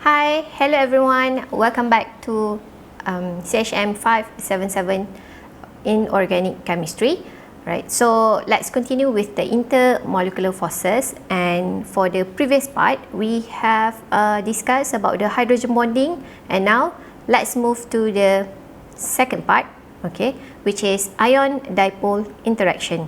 Hi, hello everyone. Welcome back to CHM 577 in organic chemistry. Right, so let's continue with the intermolecular forces, and for the previous part we have discussed about the hydrogen bonding, and now let's move to the second part, okay, which is ion dipole interaction.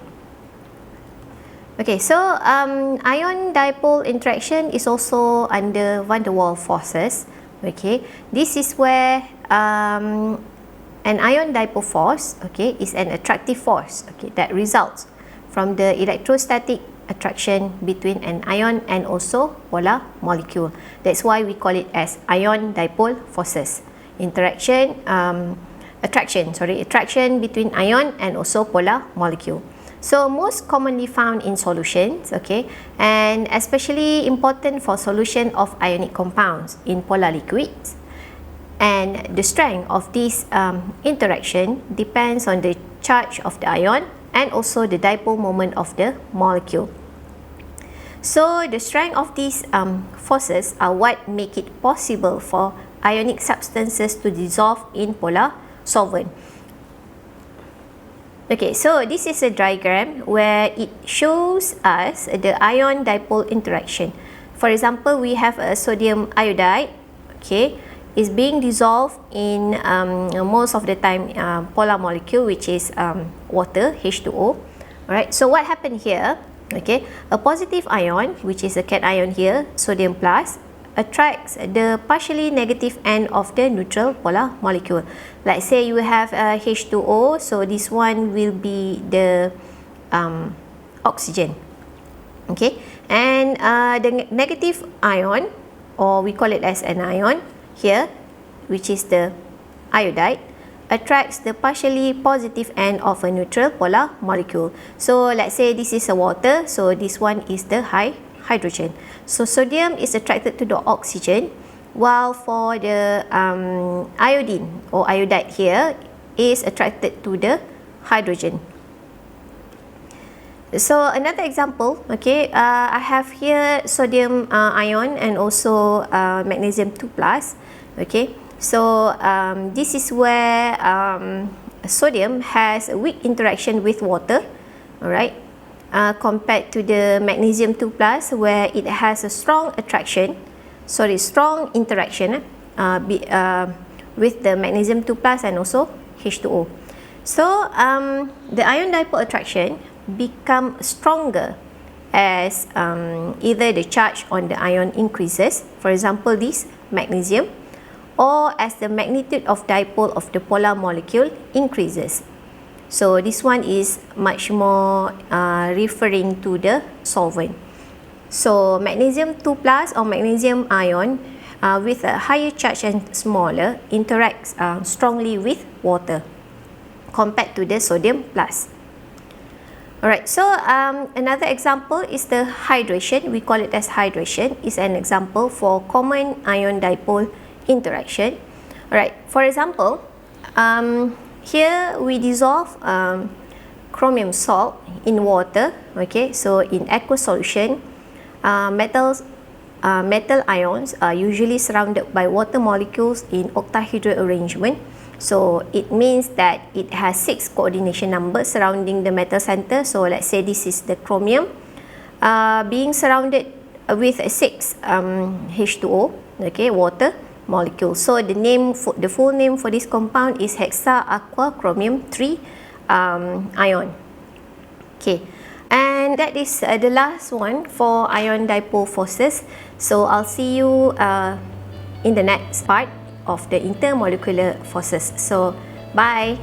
Okay, so ion dipole interaction is also under van der Waals forces. Okay, this is where an ion dipole force, okay, is an attractive force, okay, that results from the electrostatic attraction between an ion and also polar molecule. That's why we call it as ion dipole forces. Attraction between ion and also polar molecule. So most commonly found in solutions, okay, and especially important for solution of ionic compounds in polar liquids. And the strength of this interaction depends on the charge of the ion and also the dipole moment of the molecule. So the strength of these forces are what make it possible for ionic substances to dissolve in polar solvent. Okay, so this is a diagram where it shows us the ion dipole interaction. For example, we have a sodium iodide, okay, is being dissolved in most of the time polar molecule, which is water, H2O. Alright, so what happened here, okay, a positive ion, which is a cation here, sodium plus, attracts the partially negative end of the neutral polar molecule. Like say you have H2O, so this one will be the oxygen, okay, and the negative ion, or we call it as an ion here, which is the iodide, attracts the partially positive end of a neutral polar molecule. So let's say this is a water, so this one is the hydrogen. So sodium is attracted to the oxygen, while for the iodine or iodide here is attracted to the hydrogen. So another example, okay, I have here sodium ion and also magnesium 2 plus, okay. So this is where sodium has a weak interaction with water, alright, compared to the magnesium 2 plus, where it has a strong interaction with the magnesium 2 plus and also H2O. So the ion dipole attraction become stronger as either the charge on the ion increases, for example this magnesium, or as the magnitude of dipole of the polar molecule increases. So this one is much more referring to the solvent. So magnesium 2 plus or magnesium ion with a higher charge and smaller interacts strongly with water compared to the sodium plus. Alright, so another example is the hydration. We call it as hydration. Is an example for common ion dipole interaction. Alright, for example, here we dissolve chromium salt in water, okay. So in aqueous solution, metal ions are usually surrounded by water molecules in octahedral arrangement. So it means that it has 6 coordination numbers surrounding the metal center. So let's say this is the chromium being surrounded with 6 H2O, okay, water molecule. So the full name for this compound is hexa aqua chromium 3 ion. Okay, and that is the last one for ion dipole forces. So I'll see you in the next part of the intermolecular forces. So bye.